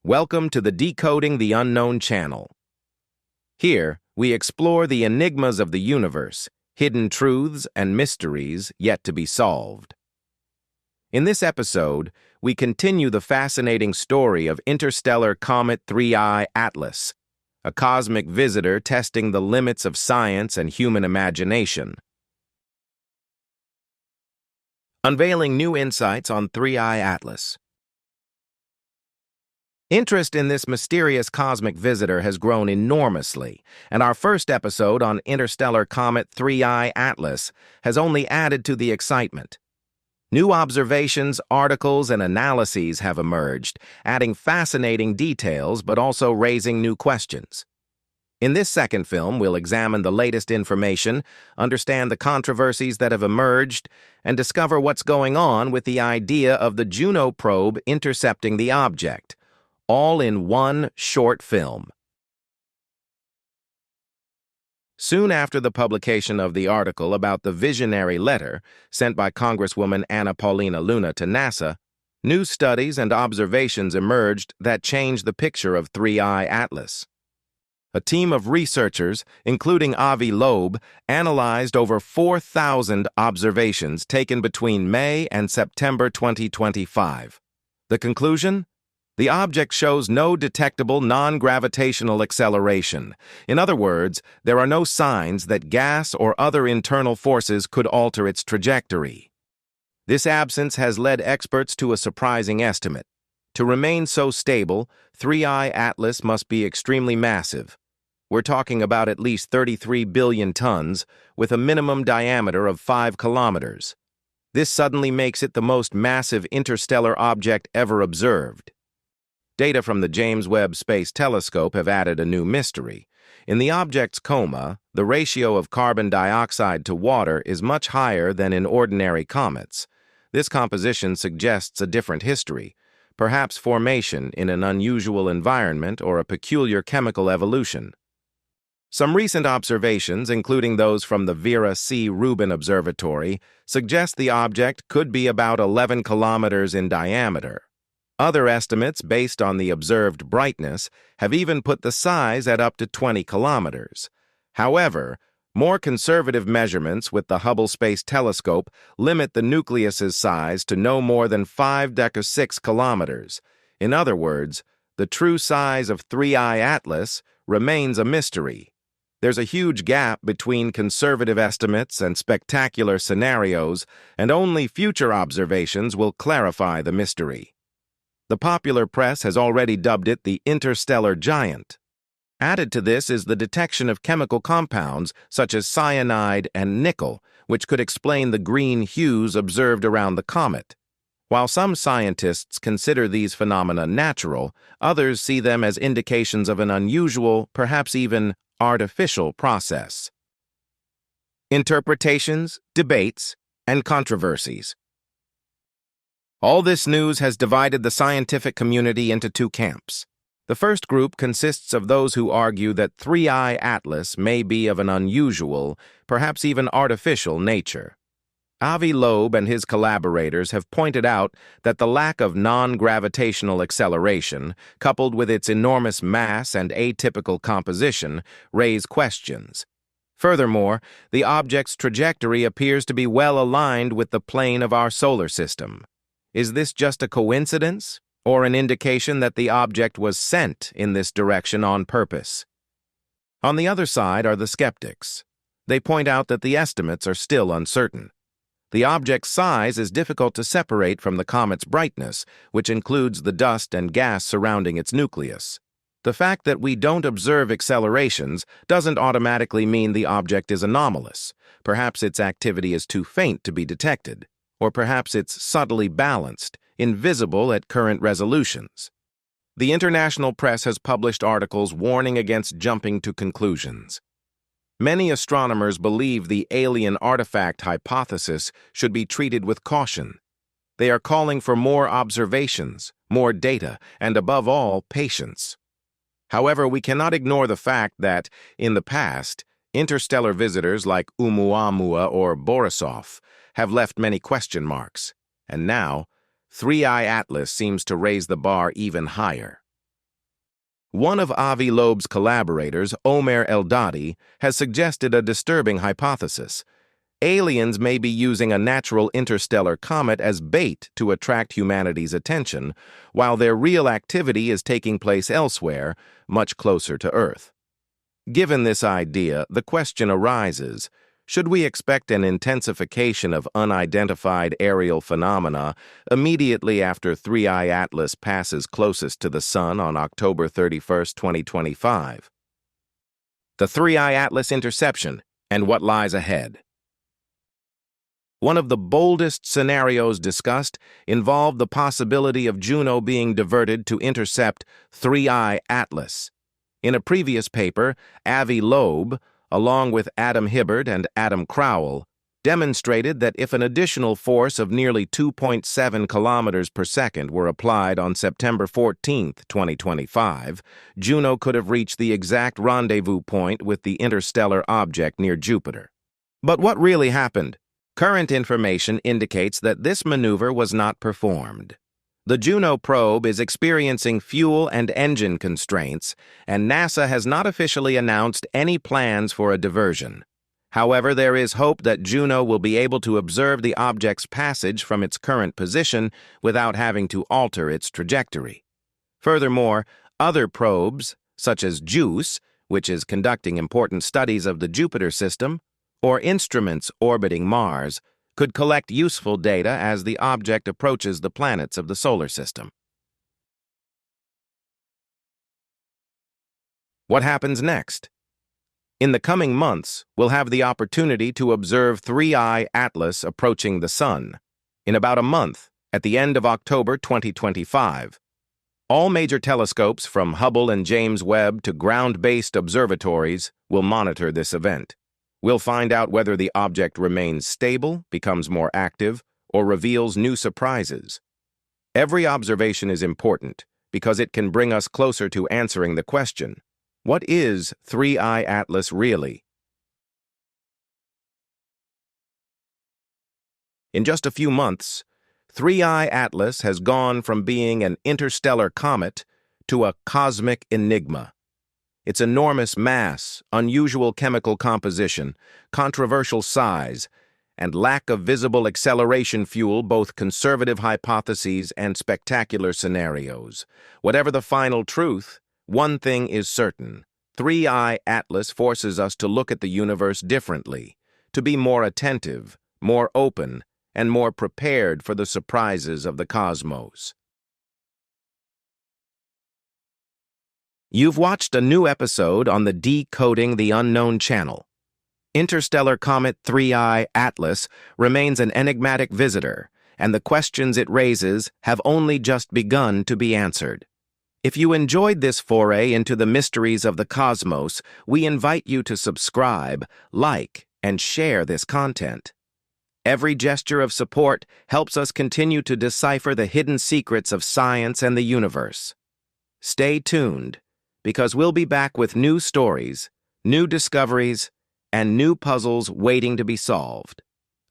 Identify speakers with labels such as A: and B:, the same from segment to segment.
A: Welcome to the Decoding the Unknown channel. Here, we explore the enigmas of the universe, hidden truths and mysteries yet to be solved. In this episode, we continue the fascinating story of interstellar Comet 3I Atlas, a cosmic visitor testing the limits of science and human imagination. Unveiling new insights on 3I Atlas. Interest in this mysterious cosmic visitor has grown enormously, and our first episode on interstellar Comet 3I Atlas has only added to the excitement. New observations, articles, and analyses have emerged, adding fascinating details but also raising new questions. In this second film, we'll examine the latest information, understand the controversies that have emerged, and discover what's going on with the idea of the Juno probe intercepting the object, all in one short film. Soon after the publication of the article about the visionary letter sent by Congresswoman Anna Paulina Luna to NASA, new studies and observations emerged that changed the picture of 3I Atlas. A team of researchers, including Avi Loeb, analyzed over 4,000 observations taken between May and September 2025. The conclusion? The object shows no detectable non-gravitational acceleration. In other words, there are no signs that gas or other internal forces could alter its trajectory. This absence has led experts to a surprising estimate. To remain so stable, 3I Atlas must be extremely massive. We're talking about at least 33 billion tons, with a minimum diameter of 5 kilometers. This suddenly makes it the most massive interstellar object ever observed. Data from the James Webb Space Telescope have added a new mystery. In the object's coma, the ratio of carbon dioxide to water is much higher than in ordinary comets. This composition suggests a different history, perhaps formation in an unusual environment or a peculiar chemical evolution. Some recent observations, including those from the Vera C. Rubin Observatory, suggest the object could be about 11 kilometers in diameter. Other estimates, based on the observed brightness, have even put the size at up to 20 kilometers. However, more conservative measurements with the Hubble Space Telescope limit the nucleus's size to no more than 5^6 kilometers. In other words, the true size of 3I Atlas remains a mystery. There's a huge gap between conservative estimates and spectacular scenarios, and only future observations will clarify the mystery. The popular press has already dubbed it the interstellar giant. Added to this is the detection of chemical compounds such as cyanide and nickel, which could explain the green hues observed around the comet. While some scientists consider these phenomena natural, others see them as indications of an unusual, perhaps even artificial process. Interpretations, debates, and controversies. All this news has divided the scientific community into two camps. The first group consists of those who argue that 3I Atlas may be of an unusual, perhaps even artificial nature. Avi Loeb and his collaborators have pointed out that the lack of non-gravitational acceleration, coupled with its enormous mass and atypical composition, raise questions. Furthermore, the object's trajectory appears to be well aligned with the plane of our solar system. Is this just a coincidence, or an indication that the object was sent in this direction on purpose? On the other side are the skeptics. They point out that the estimates are still uncertain. The object's size is difficult to separate from the comet's brightness, which includes the dust and gas surrounding its nucleus. The fact that we don't observe accelerations doesn't automatically mean the object is anomalous. Perhaps its activity is too faint to be detected. Or perhaps it's subtly balanced, invisible at current resolutions. The international press has published articles warning against jumping to conclusions. Many astronomers believe the alien artifact hypothesis should be treated with caution. They are calling for more observations, more data, and above all, patience. However, we cannot ignore the fact that, in the past, interstellar visitors like Oumuamua or Borisov have left many question marks, and now, 3I Atlas seems to raise the bar even higher. One of Avi Loeb's collaborators, Omer Eldadi, has suggested a disturbing hypothesis. Aliens may be using a natural interstellar comet as bait to attract humanity's attention, while their real activity is taking place elsewhere, much closer to Earth. Given this idea, the question arises, should we expect an intensification of unidentified aerial phenomena immediately after 3I Atlas passes closest to the Sun on October 31, 2025? The 3I Atlas interception and what lies ahead. One of the boldest scenarios discussed involved the possibility of Juno being diverted to intercept 3I Atlas. In a previous paper, Avi Loeb, along with Adam Hibbard and Adam Crowell, demonstrated that if an additional force of nearly 2.7 kilometers per second were applied on September 14, 2025, Juno could have reached the exact rendezvous point with the interstellar object near Jupiter. But what really happened? Current information indicates that this maneuver was not performed. The Juno probe is experiencing fuel and engine constraints, and NASA has not officially announced any plans for a diversion. However, there is hope that Juno will be able to observe the object's passage from its current position without having to alter its trajectory. Furthermore, other probes, such as JUICE, which is conducting important studies of the Jupiter system, or instruments orbiting Mars, could collect useful data as the object approaches the planets of the solar system. What happens next? In the coming months, we'll have the opportunity to observe 3I Atlas approaching the Sun. In about a month, at the end of October 2025, all major telescopes from Hubble and James Webb to ground-based observatories will monitor this event. We'll find out whether the object remains stable, becomes more active, or reveals new surprises. Every observation is important because it can bring us closer to answering the question, what is 3I Atlas really? In just a few months, 3I Atlas has gone from being an interstellar comet to a cosmic enigma. Its enormous mass, unusual chemical composition, controversial size, and lack of visible acceleration fuel both conservative hypotheses and spectacular scenarios. Whatever the final truth, one thing is certain. 3I Atlas forces us to look at the universe differently, to be more attentive, more open, and more prepared for the surprises of the cosmos. You've watched a new episode on the Decoding the Unknown channel. Interstellar Comet 3I Atlas remains an enigmatic visitor, and the questions it raises have only just begun to be answered. If you enjoyed this foray into the mysteries of the cosmos, we invite you to subscribe, like, and share this content. Every gesture of support helps us continue to decipher the hidden secrets of science and the universe. Stay tuned, because we'll be back with new stories, new discoveries, and new puzzles waiting to be solved.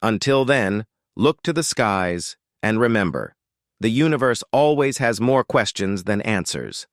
A: Until then, look to the skies and remember, the universe always has more questions than answers.